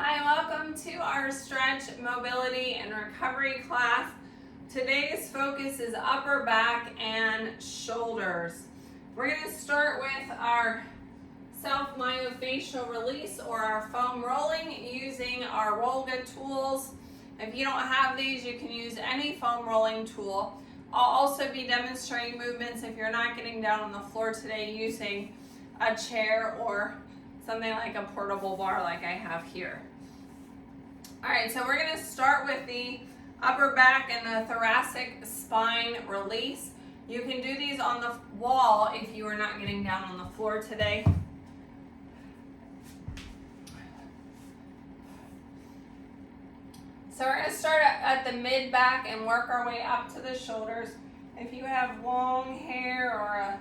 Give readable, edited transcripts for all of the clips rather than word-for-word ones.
Hi, welcome to our stretch, mobility, and recovery class. Today's focus is upper back and shoulders. We're going to start with our self-myofascial release or our foam rolling using our Rolga tools. If you don't have these, you can use any foam rolling tool. I'll also be demonstrating movements if you're not getting down on the floor today using a chair or something like a portable bar like I have here. All right, so we're going to start with the upper back and the thoracic spine release. You can do these on the wall if you are not getting down on the floor today. So we're going to start at the mid back and work our way up to the shoulders. If you have long hair or a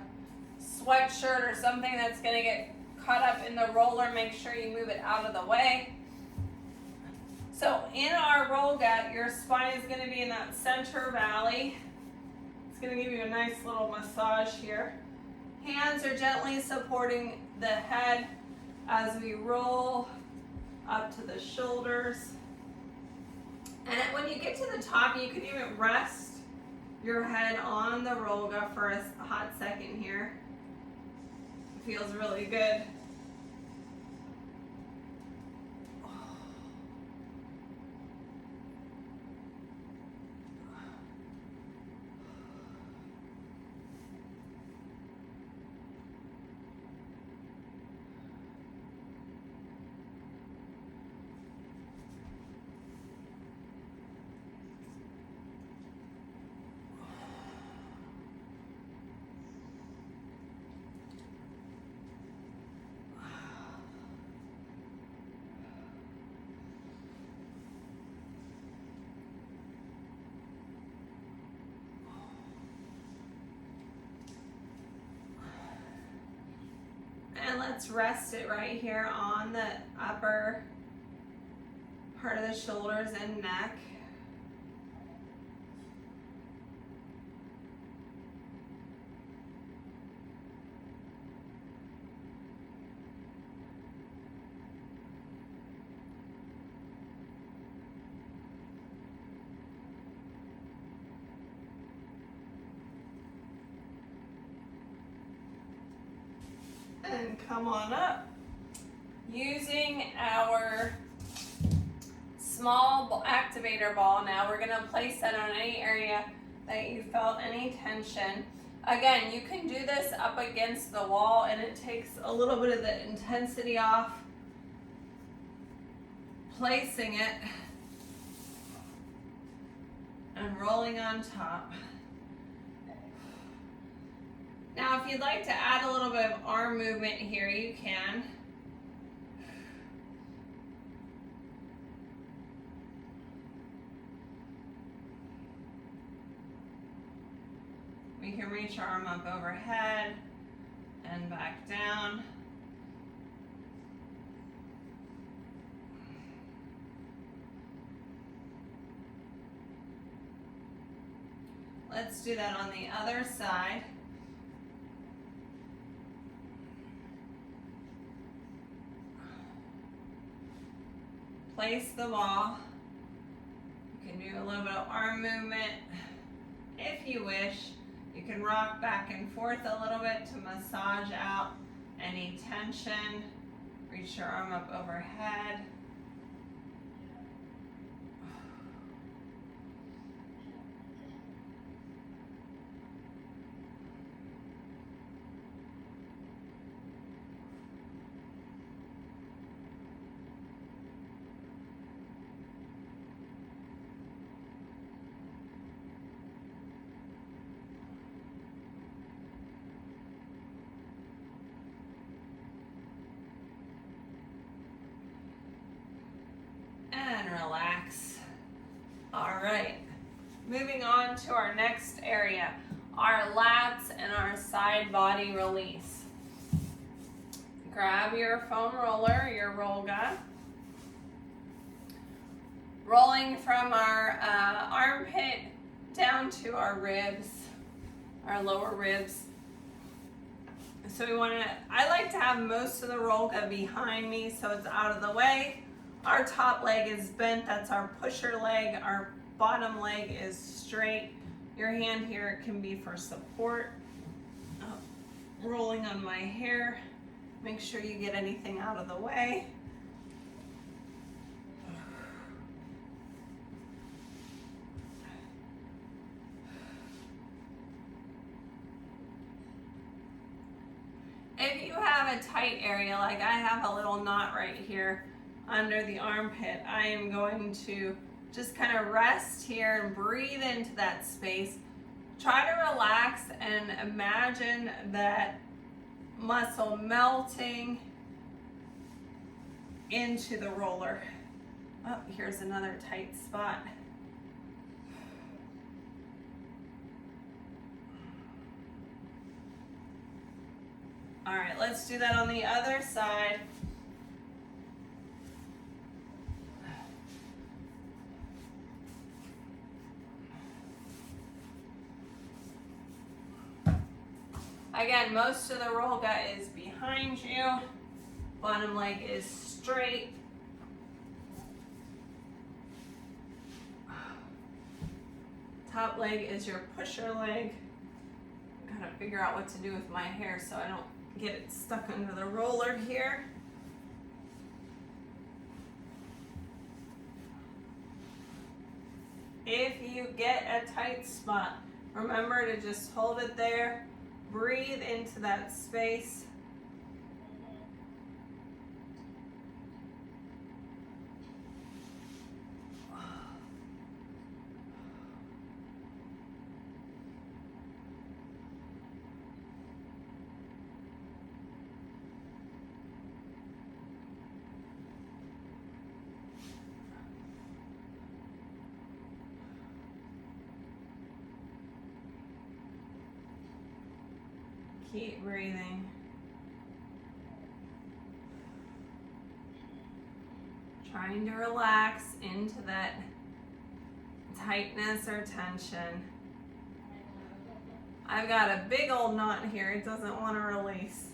sweatshirt or something that's going to get caught up in the roller, make sure you move it out of the way. So in our Rolga, your spine is going to be in that center valley. It's going to give you a nice little massage here. Hands are gently supporting the head as we roll up to the shoulders. And when you get to the top, you can even rest your head on the Rolga for a hot second here. It feels really good. And let's rest it right here on the upper part of the shoulders and neck. And come on up. Using our small activator ball now, we're going to place that on any area that you felt any tension. Again, you can do this up against the wall and it takes a little bit of the intensity off. Placing it and rolling on top. Now, if you'd like to add a little bit of arm movement here, you can. We can reach our arm up overhead and back down. Let's do that on the other side. Place the ball. You can do a little bit of arm movement if you wish. You can rock back and forth a little bit to massage out any tension. Reach your arm up overhead. And relax. All right, moving on to our next area, our lats and our side body release. Grab your foam roller, your Rolga. Rolling from our armpit down to our ribs, our lower ribs. So we want to, I like to have most of the Rolga behind me so it's out of the way. Our top leg is bent, that's our pusher leg. Our bottom leg is straight. Your hand here can be for support. Rolling on my hair. Make sure you get anything out of the way. If you have a tight area, like I have a little knot right here under the armpit, I am going to just kind of rest here and breathe into that space. Try to relax and imagine that muscle melting into the roller. Oh, here's another tight spot. All right, let's do that on the other side. Again, most of the roll gut is behind you. Bottom leg is straight. Top leg is your pusher leg. Gotta figure out what to do with my hair so I don't get it stuck under the roller here. If you get a tight spot, remember to just hold it there. Breathe into that space. Keep breathing. Trying to relax into that tightness or tension. I've got a big old knot here. It doesn't want to release.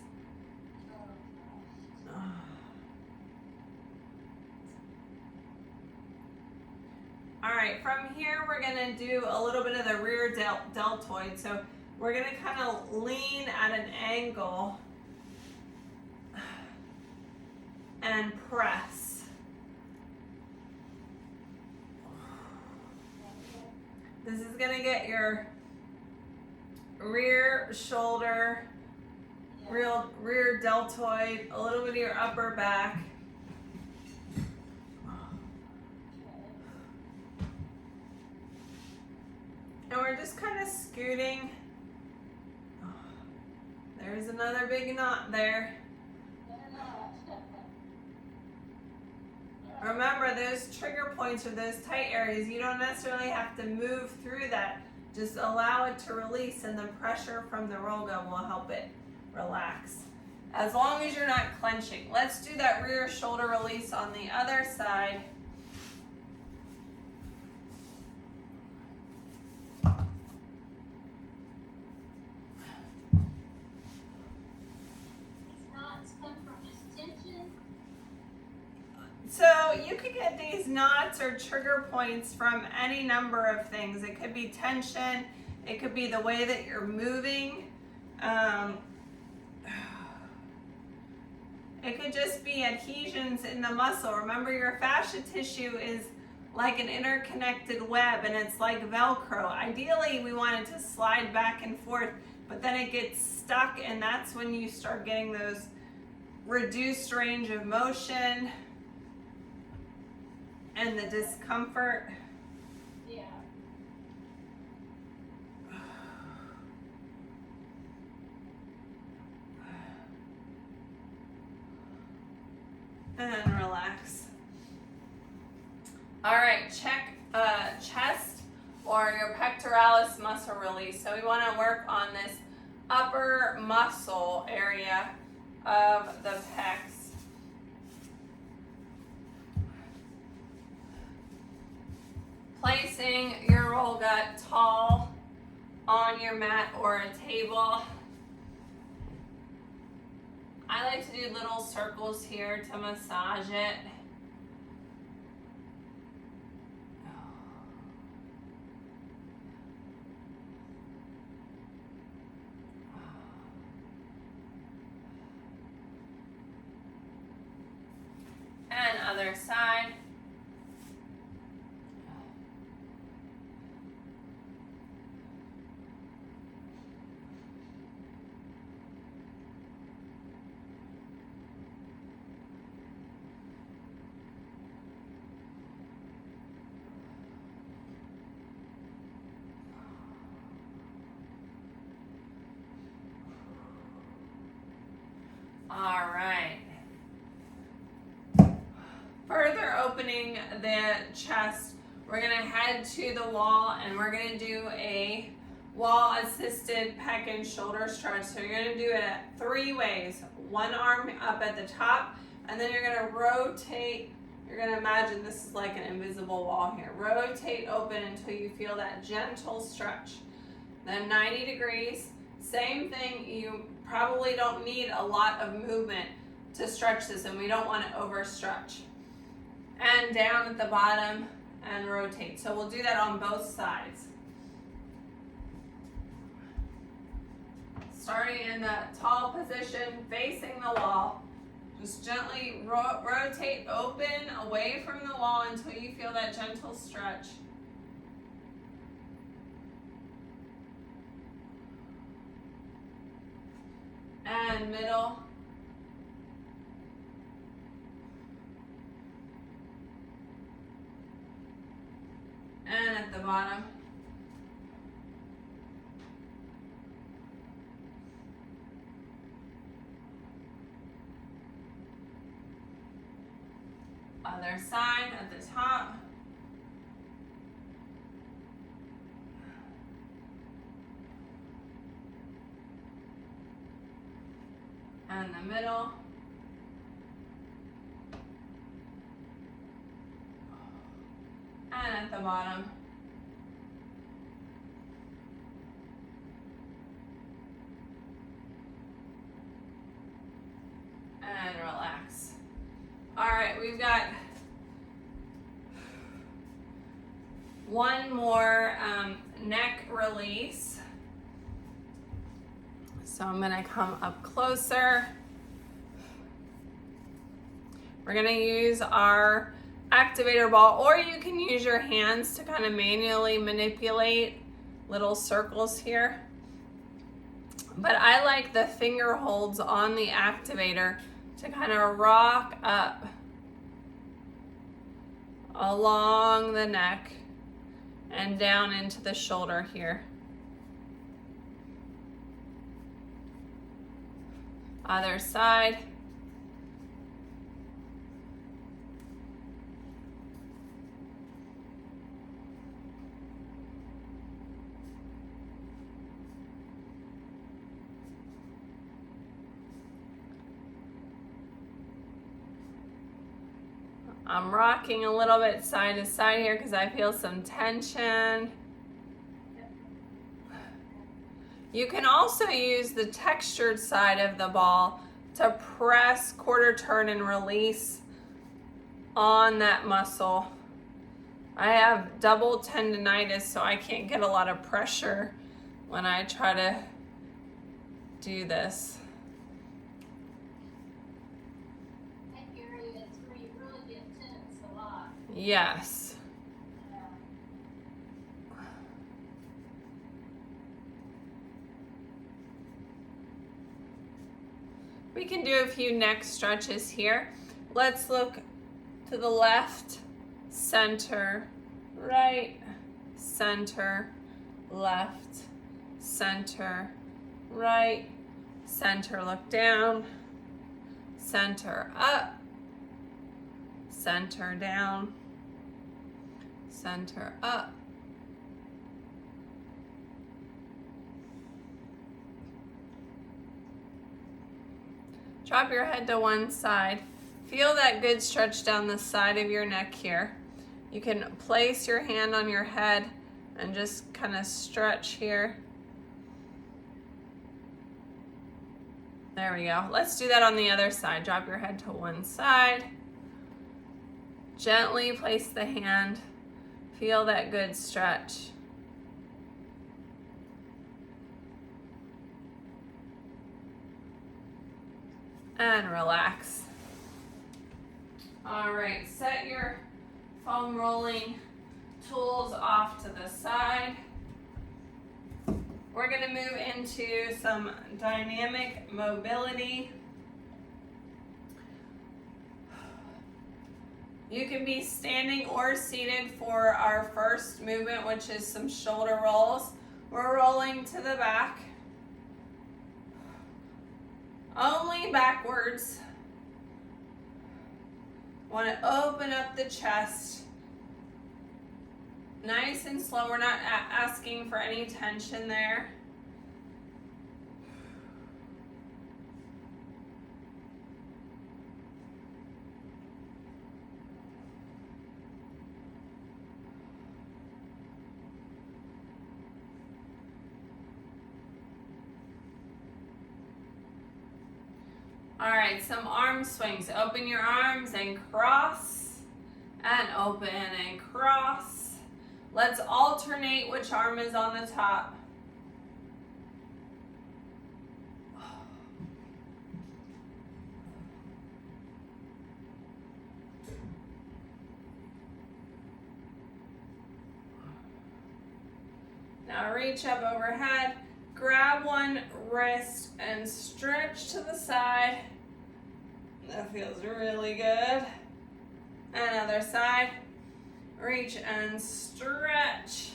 All right, from here we're going to do a little bit of the rear deltoid. So we're going to kind of lean at an angle and press. This is going to get your rear shoulder, rear deltoid, a little bit of your upper back. And we're just kind of scooting. There's another big knot there. Remember, those trigger points or those tight areas, you don't necessarily have to move through that. Just allow it to release, and the pressure from the roll gun will help it relax. As long as you're not clenching. Let's do that rear shoulder release on the other side. So you could get these knots or trigger points from any number of things. It could be tension, it could be the way that you're moving. It could just be adhesions in the muscle. Remember, your fascia tissue is like an interconnected web, and it's like Velcro. Ideally, we want it to slide back and forth, but then it gets stuck, and that's when you start getting those reduced range of motion and the discomfort. Yeah. And then relax. All right, check chest or your pectoralis muscle release. So we want to work on this upper muscle area of the pecs. Placing your roll gut tall on your mat or a table. I like to do little circles here to massage it. side. All right. Further opening the chest, we're gonna head to the wall and we're gonna do a wall assisted pec and shoulder stretch. So you're gonna do it 3 ways. One arm up at the top, and then you're gonna rotate. You're gonna imagine this is like an invisible wall here. Rotate open until you feel that gentle stretch. Then 90 degrees, same thing. You probably don't need a lot of movement to stretch this, and we don't want to overstretch. And down at the bottom and rotate. So we'll do that on both sides. Starting in the tall position, facing the wall. Just gently rotate open away from the wall until you feel that gentle stretch. And middle. And at the bottom. Other side at the top. And the middle. And at the bottom. And relax. All right, we've got one more neck release. So I'm gonna come up closer. We're gonna use our activator ball, or you can use your hands to kind of manually manipulate little circles here. But I like the finger holds on the activator to kind of rock up along the neck and down into the shoulder here. Other side. I'm rocking a little bit side to side here because I feel some tension. You can also use the textured side of the ball to press, quarter turn, and release on that muscle. I have double tendonitis, so I can't get a lot of pressure when I try to do this. Yes. We can do a few neck stretches here. Let's look to the left, center, right, center, left, center, right, center, look down, center up, center down, center up. Drop your head to one side. Feel that good stretch down the side of your neck here. You can place your hand on your head and just kind of stretch here. There we go. Let's do that on the other side. Drop your head to one side. Gently place the hand. Feel that good stretch. And relax. All right, set your foam rolling tools off to the side. We're going to move into some dynamic mobility. You can be standing or seated for our first movement, which is some shoulder rolls. We're rolling to the back, only backwards. Want to open up the chest, nice and slow. We're not asking for any tension there. All right, some arm swings. Open your arms and cross, and open and cross. Let's alternate which arm is on the top. Now reach up overhead. Grab one wrist and stretch to the side. That feels really good. Another side. Reach and stretch.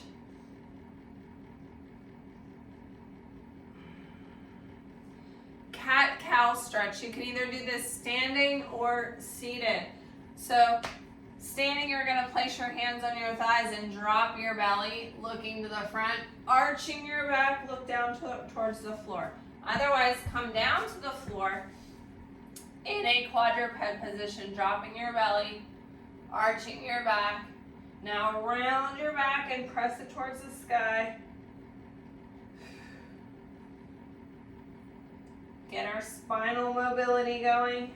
Cat-cow stretch. You can either do this standing or seated. So standing, you're going to place your hands on your thighs and drop your belly, looking to the front, arching your back, look down towards the floor. Otherwise, come down to the floor in a quadruped position, dropping your belly, arching your back. Now round your back and press it towards the sky. Get our spinal mobility going.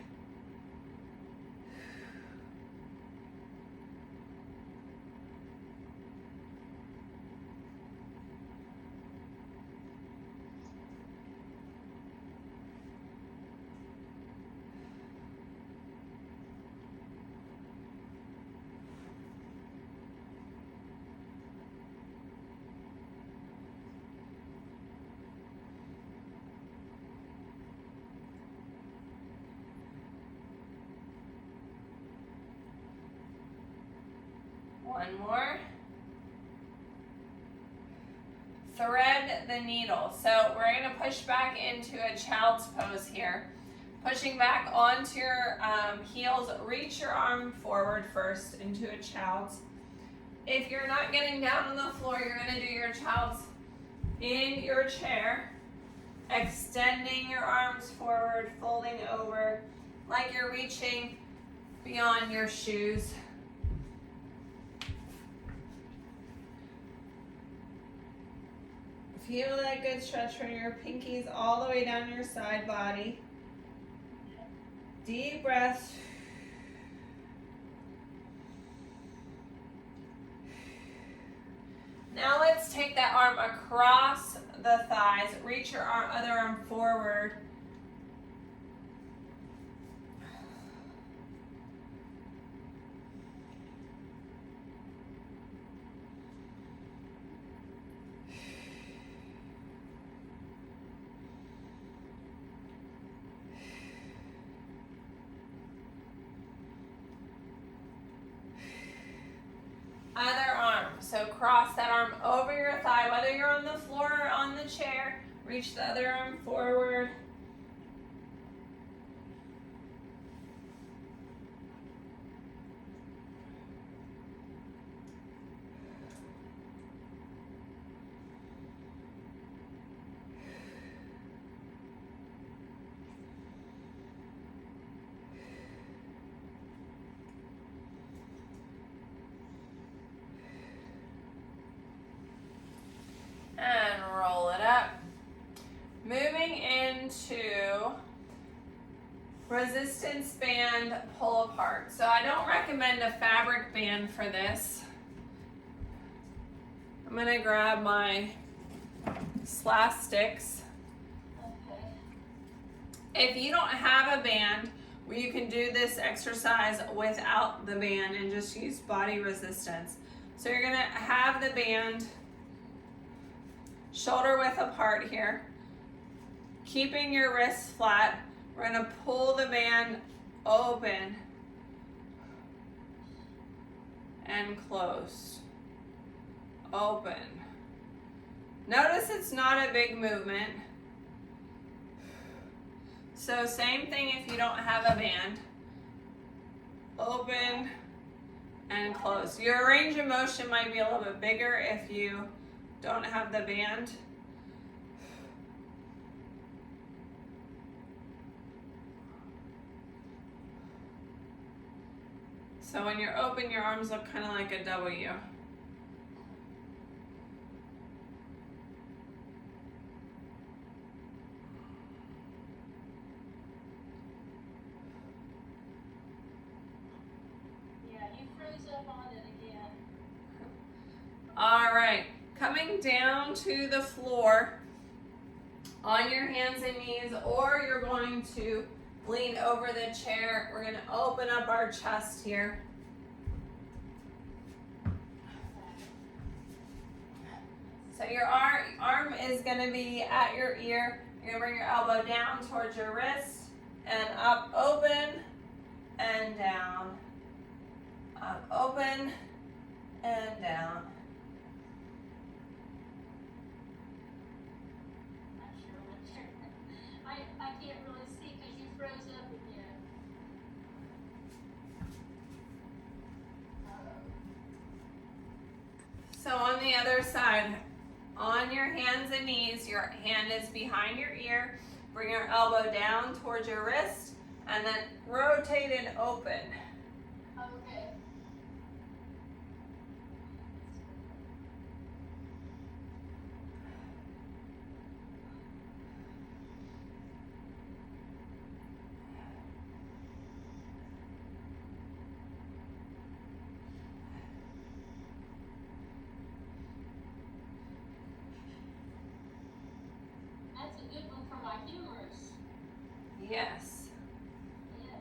One more. Thread the needle. So we're going to push back into a child's pose here. Pushing back onto your heels. Reach your arm forward first into a child's. If you're not getting down on the floor, you're going to do your child's in your chair. Extending your arms forward, folding over like you're reaching beyond your shoes. Feel that good stretch from your pinkies all the way down your side body. Deep breath. Now let's take that arm across the thighs. Reach your other arm forward. Other arm. So cross that arm over your thigh, whether you're on the floor or on the chair. Reach the other arm forward. And roll it up. Moving into resistance band pull apart. So I don't recommend a fabric band for this. I'm going to grab my Slastics. If you don't have a band, You can do this exercise without the band and just use body resistance. So you're gonna have the band shoulder width apart here, keeping your wrists flat. We're gonna pull the band open and close, open. Notice it's not a big movement. So same thing if you don't have a band. Open and close. Your range of motion might be a little bit bigger if you don't have the band. So when you're open, your arms look kind of like a W. All right, coming down to the floor on your hands and knees, or you're going to lean over the chair. We're gonna open up our chest here. So your arm is gonna be at your ear. You're gonna bring your elbow down towards your wrist and up, open and down. Up, open and down. I can't really see because you froze up again. So on the other side, on your hands and knees, your hand is behind your ear. Bring your elbow down towards your wrist and then rotate and open. Okay. That's a good one for my humorous. Yes. Yes.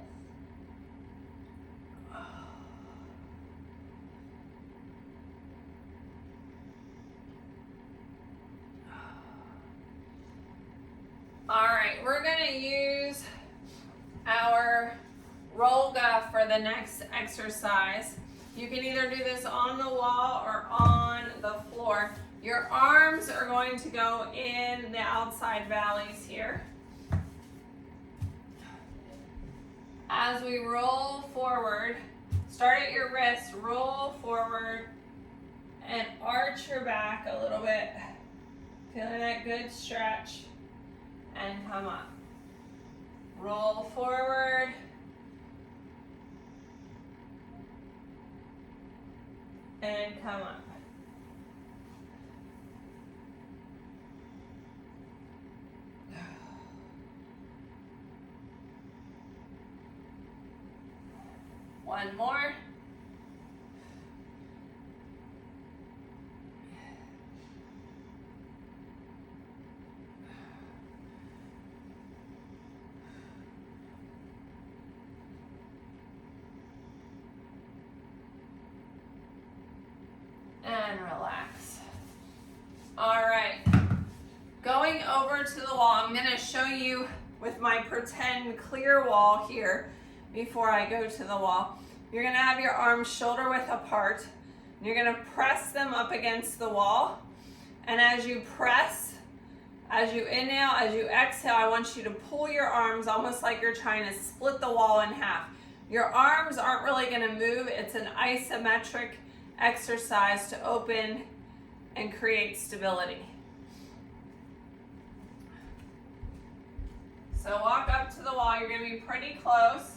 All right, we're gonna use our Rolga for the next exercise. You can either do this on the wall or on the floor. Your arms are going to go in the outside valleys here. As we roll forward, start at your wrist, roll forward, and arch your back a little bit. Feeling that good stretch, and come up. Roll forward. And come up. One more. And relax. All right. Going over to the wall, I'm going to show you with my pretend clear wall here before I go to the wall. You're going to have your arms shoulder width apart. And you're going to press them up against the wall. And as you press, as you inhale, as you exhale, I want you to pull your arms almost like you're trying to split the wall in half. Your arms aren't really going to move. It's an isometric exercise to open and create stability. So walk up to the wall. You're going to be pretty close.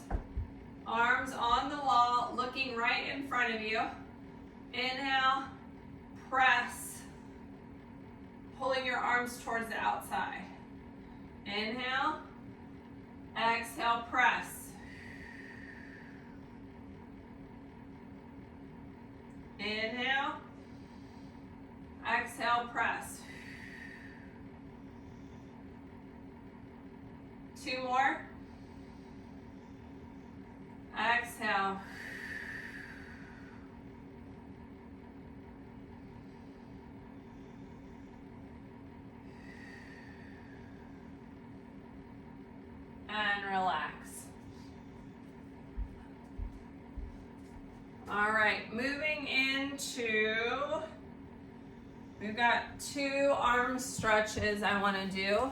Arms on the wall, looking right in front of you. Inhale, press, pulling your arms towards the outside. Inhale, exhale, press. Inhale, exhale, press. Two more. relax. All right, moving into, we've got 2 arm stretches I want to do.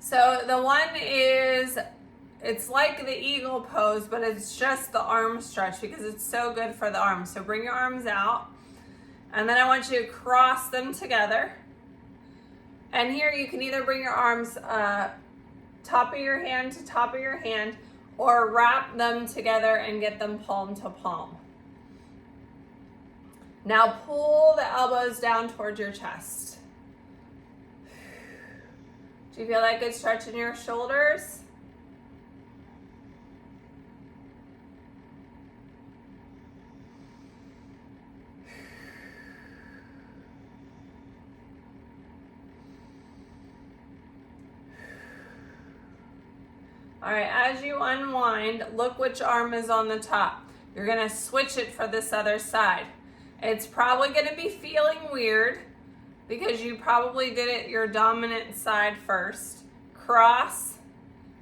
So the one is, it's like the eagle pose, but it's just the arm stretch because it's so good for the arms. So bring your arms out, and then I want you to cross them together. And here you can either bring your arms top of your hand to top of your hand, or wrap them together and get them palm to palm. Now pull the elbows down towards your chest. Do you feel like good stretch in your shoulders? All right, as you unwind, look which arm is on the top. You're gonna switch it for this other side. It's probably gonna be feeling weird because you probably did it your dominant side first. Cross.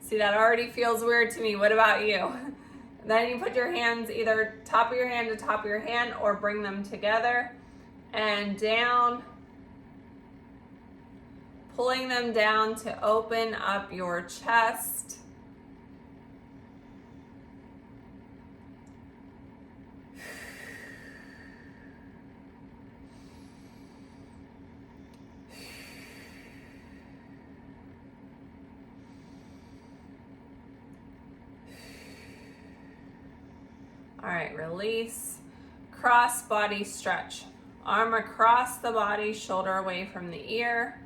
See, that already feels weird to me. What about you? Then you put your hands either top of your hand to top of your hand or bring them together and down. Pulling them down to open up your chest. All right, release. Cross body stretch. Arm across the body, shoulder away from the ear.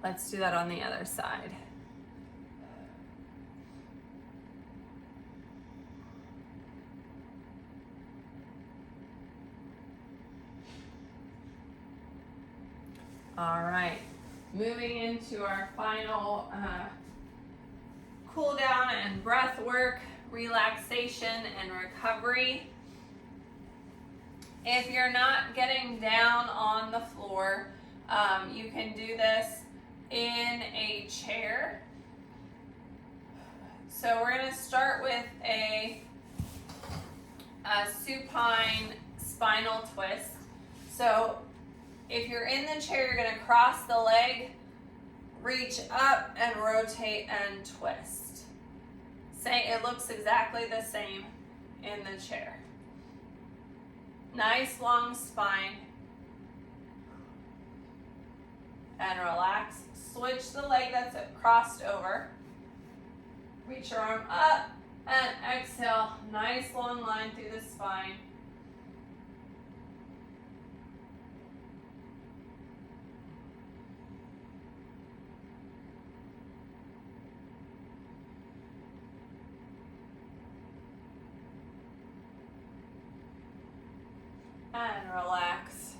Let's do that on the other side. All right. Moving into our final cool down and breath work, relaxation and recovery. If you're not getting down on the floor, you can do this in a chair. So we're going to start with a supine spinal twist. So if you're in the chair, you're going to cross the leg, reach up and rotate and twist. It looks exactly the same in the chair. Nice long spine. And relax. Switch the leg that's crossed over. Reach your arm up and exhale. Nice long line through the spine. And relax.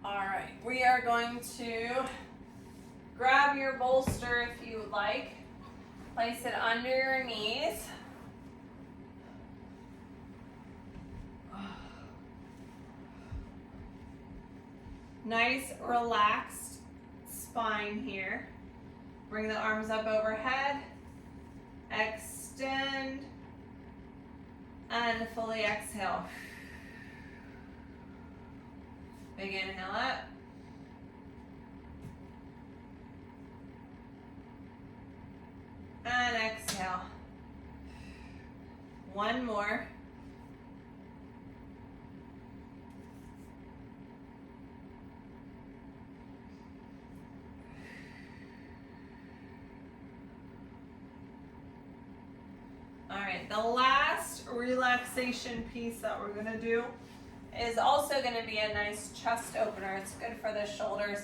All right, we are going to grab your bolster if you would like. Place it under your knees. Nice relaxed spine here. Bring the arms up overhead. Extend. And fully exhale. Big inhale up. And exhale. One more. All right, the last relaxation piece that we're gonna do is also gonna be a nice chest opener. It's good for the shoulders.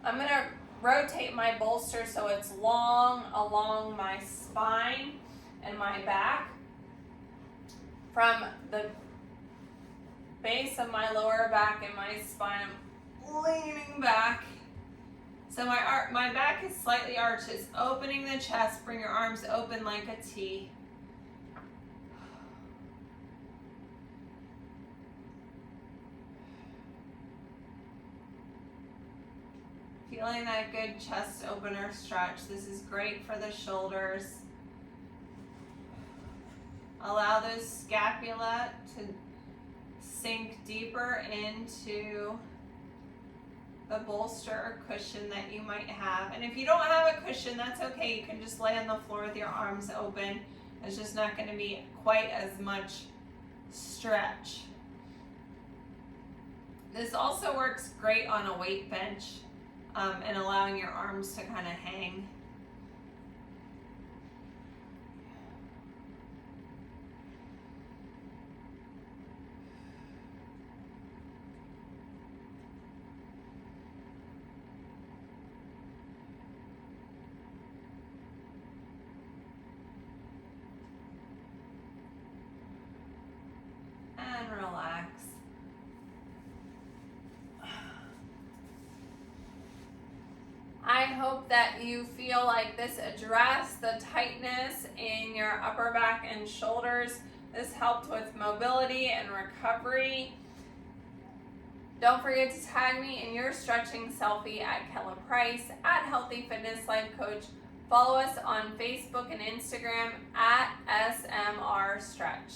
I'm gonna rotate my bolster so it's long along my spine and my back. From the base of my lower back and my spine, I'm leaning back. So my back is slightly arched. It's opening the chest. Bring your arms open like a T. Feeling that good chest opener stretch. This is great for the shoulders. Allow those scapula to sink deeper into the bolster or cushion that you might have. And if you don't have a cushion, that's okay. You can just lay on the floor with your arms open. It's just not going to be quite as much stretch. This also works great on a weight bench and allowing your arms to kind of hang. And relax. I hope that you feel like this addressed the tightness in your upper back and shoulders. This helped with mobility and recovery. Don't forget to tag me in your stretching selfie at Kella Price, at Healthy Fitness Life Coach. Follow us on Facebook and Instagram at SMR Stretch.